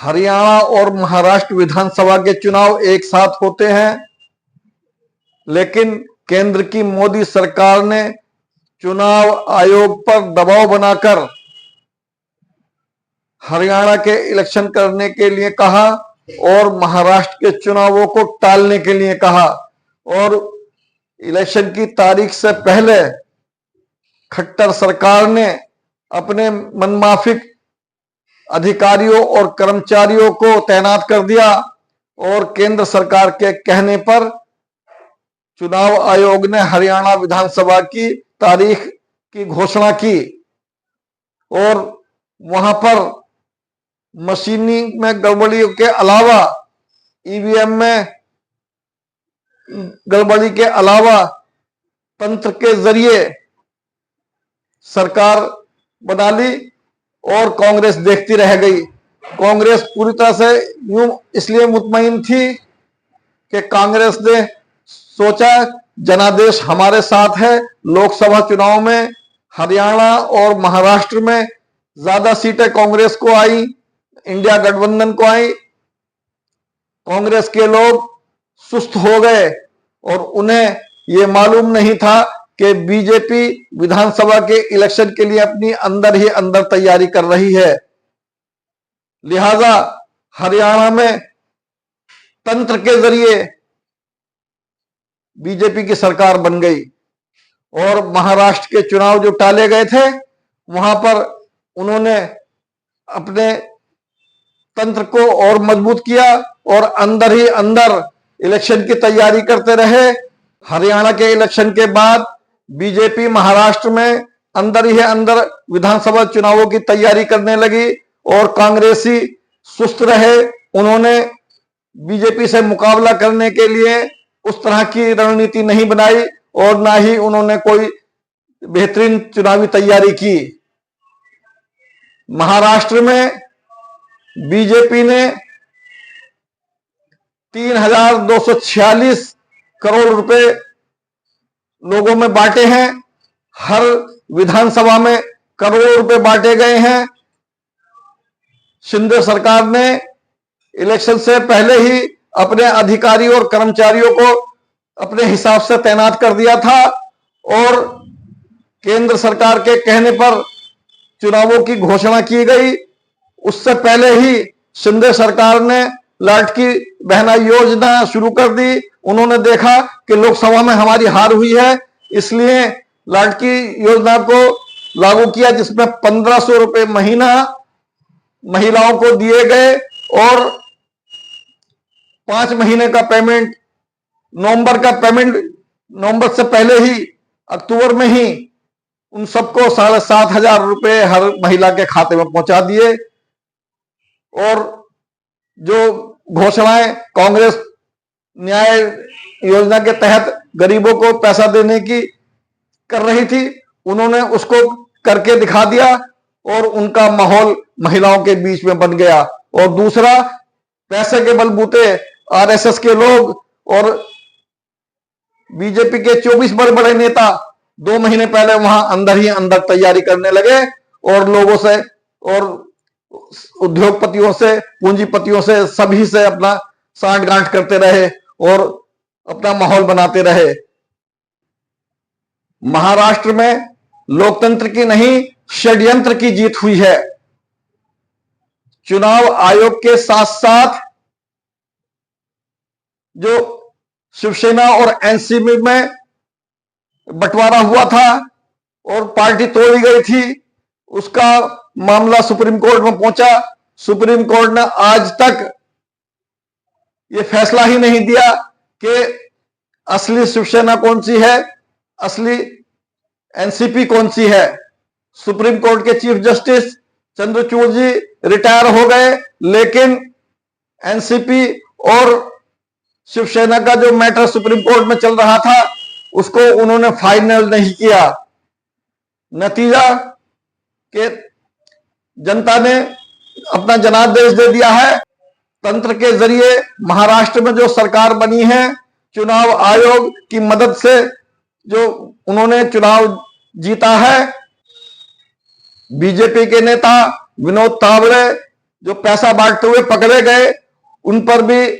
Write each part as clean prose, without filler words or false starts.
हरियाणा और महाराष्ट्र विधानसभा के चुनाव एक साथ होते हैं, लेकिन केंद्र की मोदी सरकार ने चुनाव आयोग पर दबाव बनाकर हरियाणा के इलेक्शन करने के लिए कहा और महाराष्ट्र के चुनावों को टालने के लिए कहा। और इलेक्शन की तारीख से पहले खट्टर सरकार ने अपने मनमाफिक अधिकारियों और कर्मचारियों को तैनात कर दिया और केंद्र सरकार के कहने पर चुनाव आयोग ने हरियाणा विधानसभा की तारीख की घोषणा की और वहां पर मशीनी में गड़बड़ी के अलावा, ईवीएम में गड़बड़ी के अलावा तंत्र के जरिए सरकार बना ली और कांग्रेस देखती रह गई। कांग्रेस पूरी तरह से यूं इसलिए मुतमईन थी कि कांग्रेस ने सोचा जनादेश हमारे साथ है। लोकसभा चुनाव में हरियाणा और महाराष्ट्र में ज्यादा सीटें कांग्रेस को आई, इंडिया गठबंधन को आई। कांग्रेस के लोग सुस्त हो गए और उन्हें यह मालूम नहीं था कि बीजेपी विधानसभा के इलेक्शन के लिए अपनी अंदर ही अंदर तैयारी कर रही है। लिहाजा हरियाणा में तंत्र के जरिए बीजेपी की सरकार बन गई और महाराष्ट्र के चुनाव जो टाले गए थे वहां पर उन्होंने अपने तंत्र को और मजबूत किया और अंदर ही अंदर इलेक्शन की तैयारी करते रहे। हरियाणा के इलेक्शन के बाद बीजेपी महाराष्ट्र में अंदर ही अंदर विधानसभा चुनावों की तैयारी करने लगी और कांग्रेसी सुस्त रहे। उन्होंने बीजेपी से मुकाबला करने के लिए उस तरह की रणनीति नहीं बनाई और ना ही उन्होंने कोई बेहतरीन चुनावी तैयारी की। महाराष्ट्र में बीजेपी ने 3,246 करोड़ रुपए लोगों में बांटे हैं। हर विधानसभा में करोड़ों रुपए बांटे गए हैं। शिंदे सरकार ने इलेक्शन से पहले ही अपने अधिकारी और कर्मचारियों को अपने हिसाब से तैनात कर दिया था और केंद्र सरकार के कहने पर चुनावों की घोषणा की गई। उससे पहले ही शिंदे सरकार ने लाडकी बहना योजना शुरू कर दी। उन्होंने देखा कि लोकसभा में हमारी हार हुई है, इसलिए लाडकी योजना को लागू किया, जिसमें 1,500 रुपए महीना महिलाओं को दिए गए और 5 महीने का पेमेंट, नवंबर से पहले ही अक्टूबर में ही उन सबको 7,500 रुपए हर महिला के खाते में पहुंचा दिए। और जो घोषणाएं कांग्रेस न्याय योजना के तहत गरीबों को पैसा देने की कर रही थी, उन्होंने उसको करके दिखा दिया और उनका माहौल महिलाओं के बीच में बन गया। और दूसरा, पैसे के बलबूते आरएसएस के लोग और बीजेपी के 24 बड़े बड़े नेता 2 महीने पहले वहां अंदर ही अंदर तैयारी करने लगे और लोगों से और उद्योगपतियों से, पूंजीपतियों से, सभी से अपना सांठ-गांठ करते रहे और अपना माहौल बनाते रहे। महाराष्ट्र में लोकतंत्र की नहीं, षड्यंत्र की जीत हुई है। चुनाव आयोग के साथ साथ जो शिवसेना और एनसीपी में बंटवारा हुआ था और पार्टी तोड़ी गई थी, उसका मामला सुप्रीम कोर्ट में पहुंचा। सुप्रीम कोर्ट ने आज तक यह फैसला ही नहीं दिया कि असली शिवसेना कौन सी है, असली एनसीपी कौन सी है। सुप्रीम कोर्ट के चीफ जस्टिस चंद्रचूड़ जी रिटायर हो गए, लेकिन एनसीपी और शिवसेना का जो मैटर सुप्रीम कोर्ट में चल रहा था उसको उन्होंने फाइनल नहीं किया। नतीजा कि जनता ने अपना जनादेश दे दिया है। तंत्र के जरिए महाराष्ट्र में जो सरकार बनी है, चुनाव आयोग की मदद से जो उन्होंने चुनाव जीता है, बीजेपी के नेता विनोद तावड़े जो पैसा बांटते हुए पकड़े गए, उन पर भी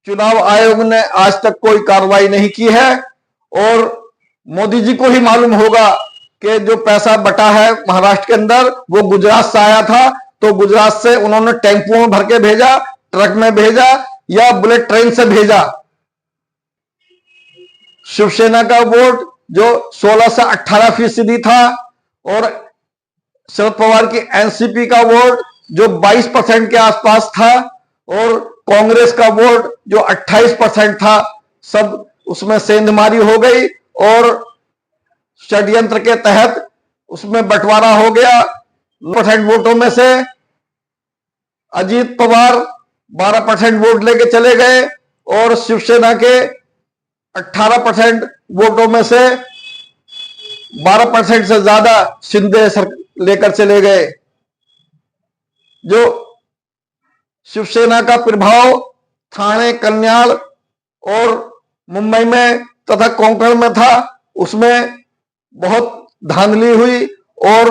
चुनाव आयोग ने आज तक कोई कार्रवाई नहीं की है। और मोदी जी को ही मालूम होगा कि जो पैसा बटा है महाराष्ट्र के अंदर वो गुजरात से आया था, तो गुजरात से उन्होंने टेम्पो में भर के भेजा, ट्रक में भेजा या बुलेट ट्रेन से भेजा। शिवसेना का वोट जो 16 से 18% था और शरद पवार की एनसीपी का वोट जो 22% के आसपास था और कांग्रेस का वोट जो 28% था, सब उसमें सेंधमारी हो गई और षड्यंत्र के तहत उसमें बंटवारा हो गया। 12% वोटों में से अजीत पवार 12% वोट लेके चले गए और शिवसेना के 18% वोटों में से 12% से ज्यादा शिंदे लेकर चले गए। जो शिवसेना का प्रभाव ठाणे, कल्याण और मुंबई में तथा कोंकण में था, उसमें बहुत धांधली हुई और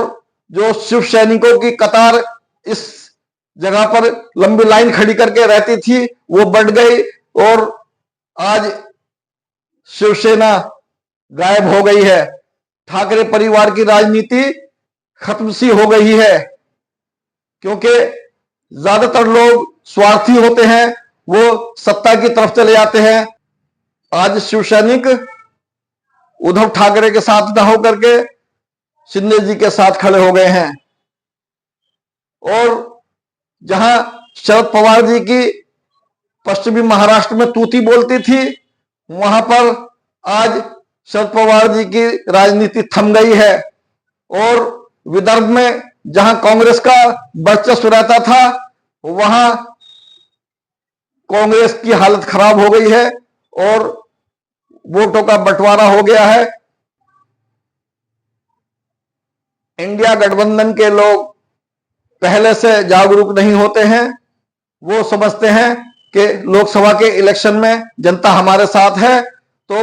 जो शिव सैनिकों की कतार इस जगह पर लंबी लाइन खड़ी करके रहती थी वो बढ़ गई और आज शिवसेना गायब हो गई है। ठाकरे परिवार की राजनीति खत्म सी हो गई है, क्योंकि ज्यादातर लोग स्वार्थी होते हैं, वो सत्ता की तरफ चले जाते हैं। आज शिव सैनिक उद्धव ठाकरे के साथ न होकर के शिंदे जी के साथ खड़े हो गए हैं। और जहां शरद पवार जी की पश्चिमी महाराष्ट्र में तूती बोलती थी, वहां पर आज शरद पवार जी की राजनीति थम गई है। और विदर्भ में जहां कांग्रेस का वर्चस्व रहता था, वहां कांग्रेस की हालत खराब हो गई है और वोटों का बंटवारा हो गया है। इंडिया गठबंधन के लोग पहले से जागरूक नहीं होते हैं। वो समझते हैं कि लोकसभा के इलेक्शन में जनता हमारे साथ है तो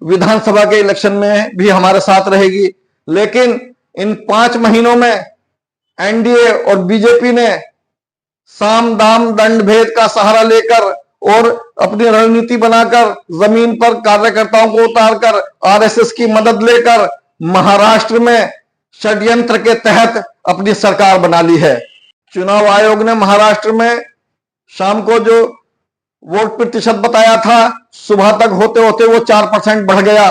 विधानसभा के इलेक्शन में भी हमारे साथ रहेगी। लेकिन इन 5 महीनों में एनडीए और बीजेपी ने साम दाम दंड भेद का सहारा लेकर और अपनी रणनीति बनाकर जमीन पर कार्यकर्ताओं को उतारकर आरएसएस की मदद लेकर महाराष्ट्र में षड्यंत्र के तहत अपनी सरकार बना ली है। चुनाव आयोग ने महाराष्ट्र में शाम को जो वोट प्रतिशत बताया था, सुबह तक होते होते वो 4% बढ़ गया।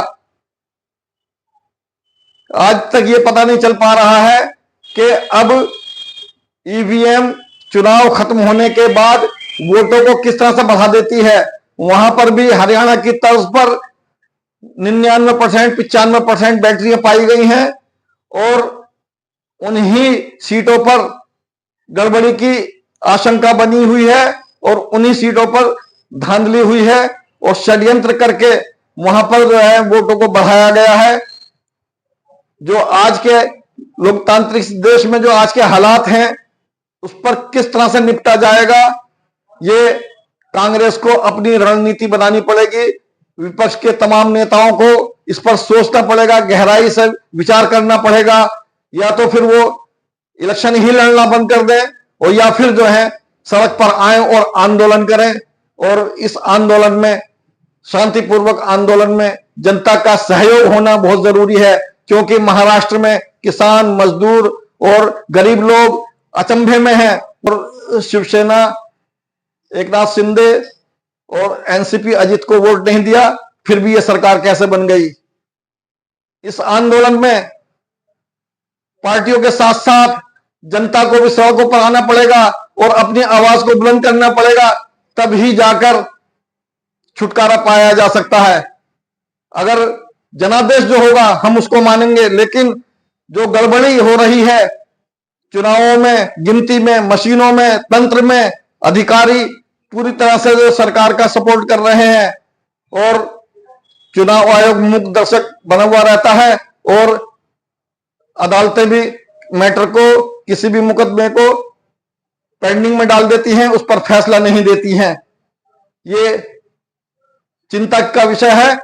आज तक ये पता नहीं चल पा रहा है कि अब ईवीएम चुनाव खत्म होने के बाद वोटों को किस तरह से बढ़ा देती है। वहां पर भी हरियाणा की तर्ज पर 99%, 95% बैटरियां पाई गई हैं और उन्हीं सीटों पर गड़बड़ी की आशंका बनी हुई है और उन्हीं सीटों पर धांधली हुई है और षड्यंत्र करके वहां पर जो है वोटों को बढ़ाया गया है। जो आज के लोकतांत्रिक देश में जो आज के हालात हैं, उस पर किस तरह से निपटा जाएगा, ये कांग्रेस को अपनी रणनीति बनानी पड़ेगी। विपक्ष के तमाम नेताओं को इस पर सोचना पड़ेगा, गहराई से विचार करना पड़ेगा। या तो फिर वो इलेक्शन ही लड़ना बंद कर दें और या फिर जो है सड़क पर आए और आंदोलन करें। और इस आंदोलन में, शांतिपूर्वक आंदोलन में जनता का सहयोग होना बहुत जरूरी है, क्योंकि महाराष्ट्र में किसान, मजदूर और गरीब लोग अचंभे में हैं। और शिवसेना एकनाथ शिंदे और एनसीपी अजित को वोट नहीं दिया, फिर भी यह सरकार कैसे बन गई। इस आंदोलन में पार्टियों के साथ साथ जनता को भी सड़कों पर आना पड़ेगा और अपनी आवाज को बुलंद करना पड़ेगा, तभी जाकर छुटकारा पाया जा सकता है। अगर जनादेश जो होगा हम उसको मानेंगे, लेकिन जो गड़बड़ी हो रही है चुनावों में, गिनती में, मशीनों में, तंत्र में, अधिकारी पूरी तरह से जो सरकार का सपोर्ट कर रहे हैं और चुनाव आयोग मुक्त दर्शक बना हुआ रहता है और अदालतें भी मैटर को, किसी भी मुकदमे को पेंडिंग में डाल देती हैं, उस पर फैसला नहीं देती हैं। ये चिंता का विषय है।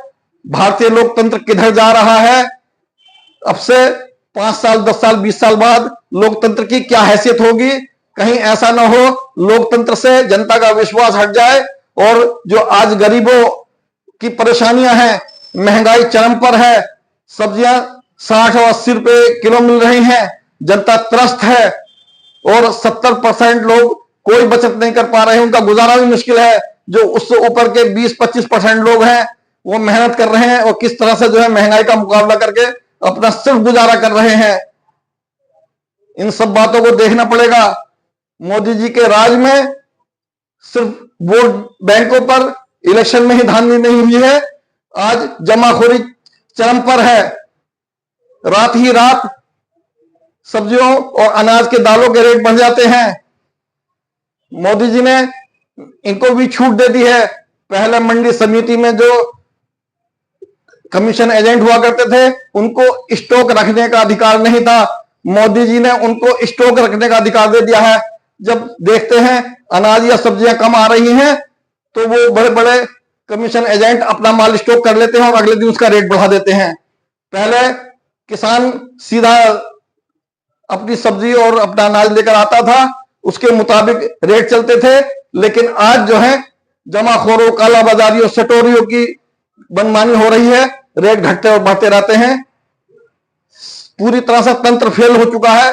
भारतीय लोकतंत्र किधर जा रहा है? अब से 5 साल, 10 साल, 20 साल बाद लोकतंत्र की क्या हैसियत होगी, कहीं ऐसा ना हो लोकतंत्र से जनता का विश्वास हट जाए और जो आज गरीबों की परेशानियां हैं, महंगाई चरम पर है, सब्जियां 60 और 80 रुपए किलो मिल रही हैं, जनता त्रस्त है और 70% लोग कोई बचत नहीं कर पा रहे हैं, उनका गुजारा भी मुश्किल है। जो उससे ऊपर के 20-25% लोग हैं वो मेहनत कर रहे हैं और किस तरह से जो है महंगाई का मुकाबला करके अपना सिर्फ गुजारा कर रहे हैं। इन सब बातों को देखना पड़ेगा। मोदी जी के राज में सिर्फ वोट बैंकों पर इलेक्शन में ही धांधली नहीं हुई है, आज जमाखोरी चरम पर है। रात ही रात सब्जियों और अनाज के दालों के रेट बढ़ जाते हैं। मोदी जी ने इनको भी छूट दे दी है। पहले मंडी समिति में जो कमीशन एजेंट हुआ करते थे उनको स्टॉक रखने का अधिकार नहीं था, मोदी जी ने उनको स्टॉक रखने का अधिकार दे दिया है। जब देखते हैं अनाज या सब्जियां कम आ रही हैं तो वो बड़े बड़े कमीशन एजेंट अपना माल स्टॉक कर लेते हैं और अगले दिन उसका रेट बढ़ा देते हैं। पहले किसान सीधा अपनी सब्जी और अपना अनाज लेकर आता था, उसके मुताबिक रेट चलते थे, लेकिन आज जो है जमाखोरों, कालाबाजारियों, सटोरियों की मनमानी हो रही है, रेट घटते और बढ़ते रहते हैं। पूरी तरह से तंत्र फेल हो चुका है।